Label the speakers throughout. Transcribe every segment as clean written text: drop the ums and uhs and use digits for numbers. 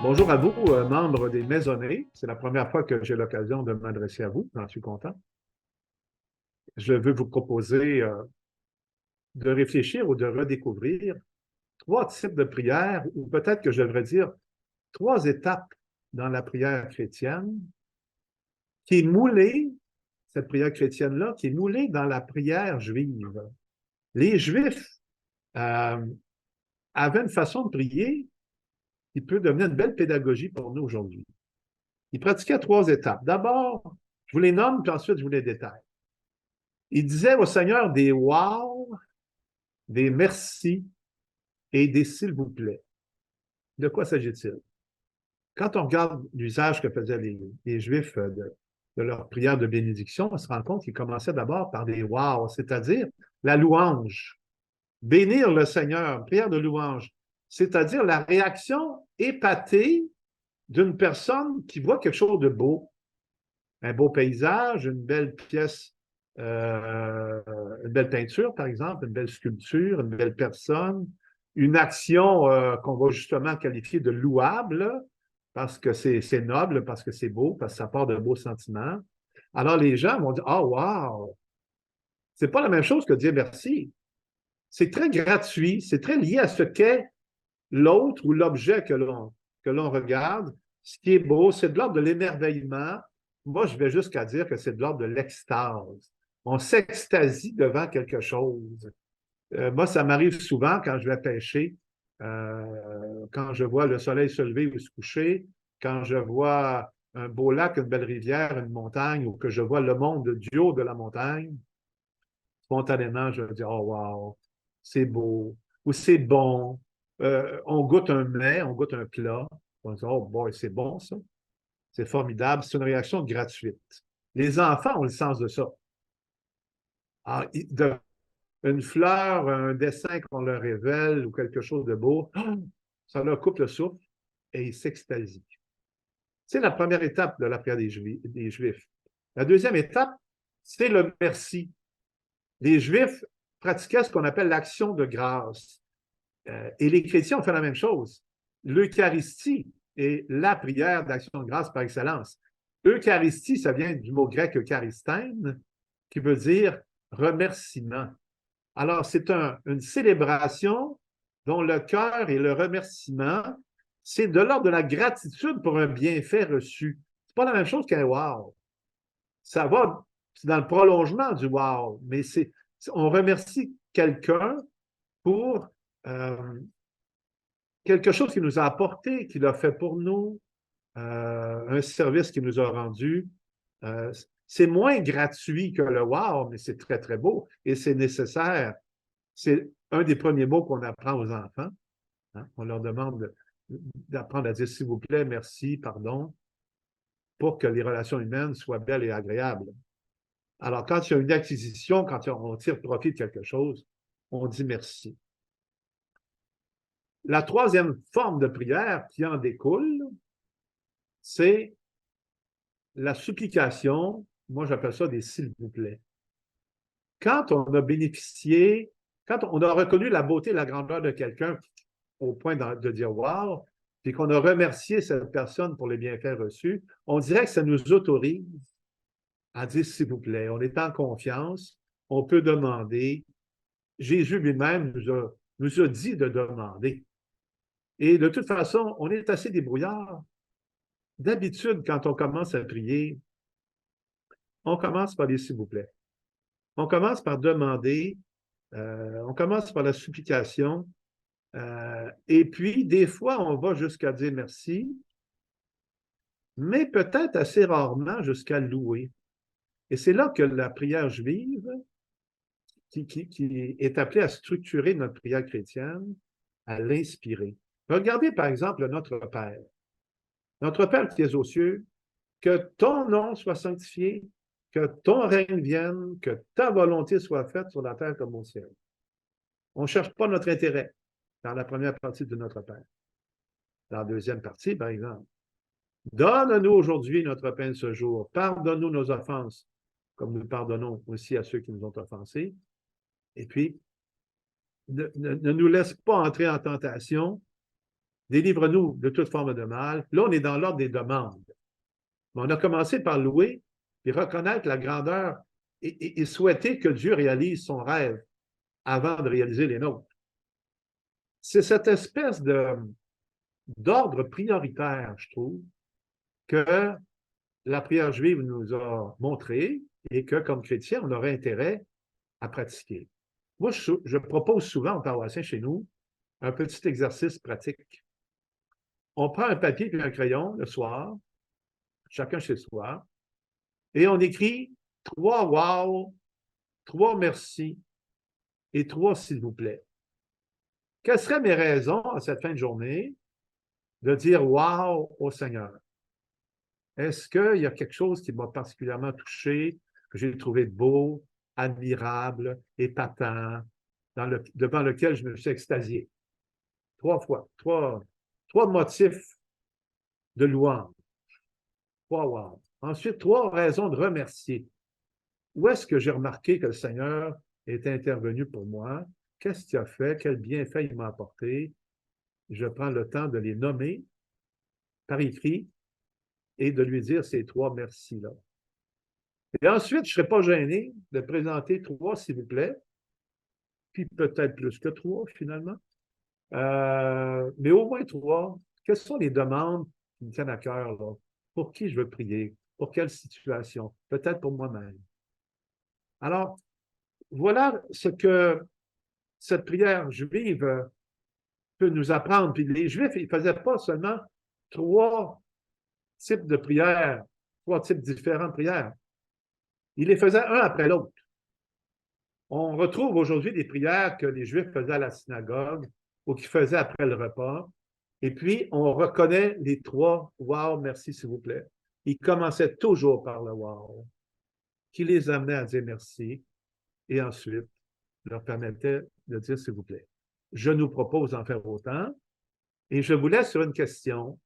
Speaker 1: Bonjour à vous, membres des Maisonnées. C'est la première fois que j'ai l'occasion de m'adresser à vous. J'en suis content. Je veux vous proposer de réfléchir ou de redécouvrir trois types de prières, ou peut-être que je devrais dire trois étapes dans la prière chrétienne, qui est moulée, cette prière chrétienne-là, qui est moulée dans la prière juive. Les Juifs euh, avaient une façon de prier qui peut devenir une belle pédagogie pour nous aujourd'hui. Ils pratiquaient trois étapes. D'abord, je vous les nomme, puis ensuite je vous les détaille. Ils disaient au Seigneur des wow, des merci et des s'il vous plaît. De quoi s'agit-il? Quand on regarde l'usage que faisaient les Juifs de leur prière de bénédiction, on se rend compte qu'ils commençaient d'abord par des wow, c'est-à-dire la louange. Bénir le Seigneur, prière de louange, c'est-à-dire la réaction épatée d'une personne qui voit quelque chose de beau, un beau paysage, une belle pièce, une belle peinture, par exemple, une belle sculpture, une belle personne, une action qu'on va justement qualifier de louable, parce que c'est noble, parce que c'est beau, parce que ça part de beaux sentiments. Alors les gens vont dire, oh, wow! C'est pas la même chose que dire merci. C'est très gratuit, c'est très lié à ce qu'est l'autre ou l'objet que l'on regarde. Ce qui est beau, c'est de l'ordre de l'émerveillement. Moi, je vais jusqu'à dire que c'est de l'ordre de l'extase. On s'extasie devant quelque chose. Moi, ça m'arrive souvent quand je vais pêcher, quand je vois le soleil se lever ou se coucher, quand je vois un beau lac, une belle rivière, une montagne, ou que je vois le monde du haut de la montagne, spontanément, je vais dire, oh wow, c'est beau, ou c'est bon. On goûte un mets, on goûte un plat, on dit, oh boy, c'est bon ça, c'est formidable, c'est une réaction gratuite. Les enfants ont le sens de ça. Ah, une fleur, un dessin qu'on leur révèle ou quelque chose de beau, ça leur coupe le souffle et ils s'extasient. C'est la première étape de la prière des Juifs. La deuxième étape, c'est le merci. Les Juifs pratiquaient ce qu'on appelle l'action de grâce. Et les chrétiens ont fait la même chose. L'Eucharistie est la prière d'action de grâce par excellence. Eucharistie, ça vient du mot grec eucharistène, qui veut dire remerciement. Alors, c'est une célébration dont le cœur et le remerciement, c'est de l'ordre de la gratitude pour un bienfait reçu. C'est pas la même chose qu'un wow. Ça va, c'est dans le prolongement du wow, mais on remercie quelqu'un pour quelque chose qu'il nous a apporté, qu'il a fait pour nous, un service qu'il nous a rendu. C'est moins gratuit que le wow, mais c'est très, très beau et c'est nécessaire. C'est un des premiers mots qu'on apprend aux enfants. Hein? On leur demande d'apprendre à dire s'il vous plaît, merci, pardon, pour que les relations humaines soient belles et agréables. Alors, quand il y a une acquisition, quand on tire profit de quelque chose, on dit merci. La troisième forme de prière qui en découle, c'est la supplication. Moi, j'appelle ça des s'il vous plaît. Quand on a bénéficié, quand on a reconnu la beauté et la grandeur de quelqu'un au point de dire wow, puis qu'on a remercié cette personne pour les bienfaits reçus, on dirait que ça nous autorise à dire s'il vous plaît. On est en confiance, on peut demander. Jésus lui-même nous a dit de demander. Et de toute façon, on est assez débrouillard. D'habitude, quand on commence à prier, on commence par les s'il vous plaît. On commence par demander, on commence par la supplication, et puis des fois, on va jusqu'à dire merci, mais peut-être assez rarement jusqu'à louer. Et c'est là que la prière juive, qui est appelée à structurer notre prière chrétienne, à l'inspirer. Regardez par exemple notre Père. Notre Père qui est aux cieux, que ton nom soit sanctifié, que ton règne vienne, que ta volonté soit faite sur la terre comme au ciel. On ne cherche pas notre intérêt dans la première partie de notre Père. Dans la deuxième partie, par exemple, donne-nous aujourd'hui notre pain de ce jour. Pardonne-nous nos offenses, comme nous pardonnons aussi à ceux qui nous ont offensés. Et puis, ne nous laisse pas entrer en tentation, délivre-nous de toute forme de mal. Là, on est dans l'ordre des demandes. Mais on a commencé par louer et reconnaître la grandeur et souhaiter que Dieu réalise son rêve avant de réaliser les nôtres. C'est cette espèce d'ordre prioritaire, je trouve, que la prière juive nous a montré et que, comme chrétiens, on aurait intérêt à pratiquer. Moi, je propose souvent aux paroissiens chez nous un petit exercice pratique. On prend un papier et un crayon le soir, chacun chez soi, et on écrit 3 wow, 3 merci et 3 s'il vous plaît. Quelles seraient mes raisons à cette fin de journée de dire wow au Seigneur? Est-ce qu'il y a quelque chose qui m'a particulièrement touché, que j'ai trouvé beau, admirable, épatant, devant lequel je me suis extasié? 3 fois, 3 motifs de louange. 3 wow. Ensuite, 3 raisons de remercier. Où est-ce que j'ai remarqué que le Seigneur est intervenu pour moi? Qu'est-ce qu'il a fait? Quel bienfait il m'a apporté? Je prends le temps de les nommer par écrit et de lui dire ces 3 merci-là. Et ensuite, je ne serai pas gêné de présenter 3, s'il vous plaît, puis peut-être plus que 3, finalement. Mais au moins 3. Quelles sont les demandes qui me tiennent à cœur, là? Pour qui je veux prier? Pour quelle situation? Peut-être pour moi-même. Alors, voilà ce que cette prière juive peut nous apprendre. Puis les Juifs, ils ne faisaient pas seulement 3 types de prières, 3 types différents de prières. Ils les faisaient un après l'autre. On retrouve aujourd'hui des prières que les Juifs faisaient à la synagogue ou qu'ils faisaient après le repas. Et puis, on reconnaît les 3 « wow, merci, s'il vous plaît ». Ils commençaient toujours par le « wow », qui les amenait à dire merci et ensuite leur permettait de dire « s'il vous plaît ». Je nous propose d'en faire autant et je vous laisse sur une question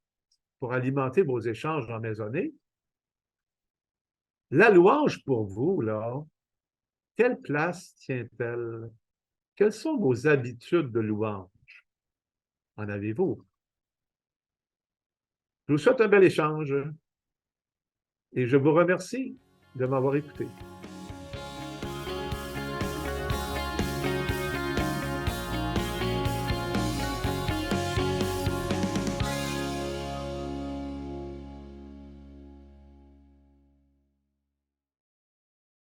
Speaker 1: pour alimenter vos échanges en maisonnée. La louange pour vous, là, quelle place tient-elle? Quelles sont vos habitudes de louange? En avez-vous? Je vous souhaite un bel échange et je vous remercie de m'avoir écouté.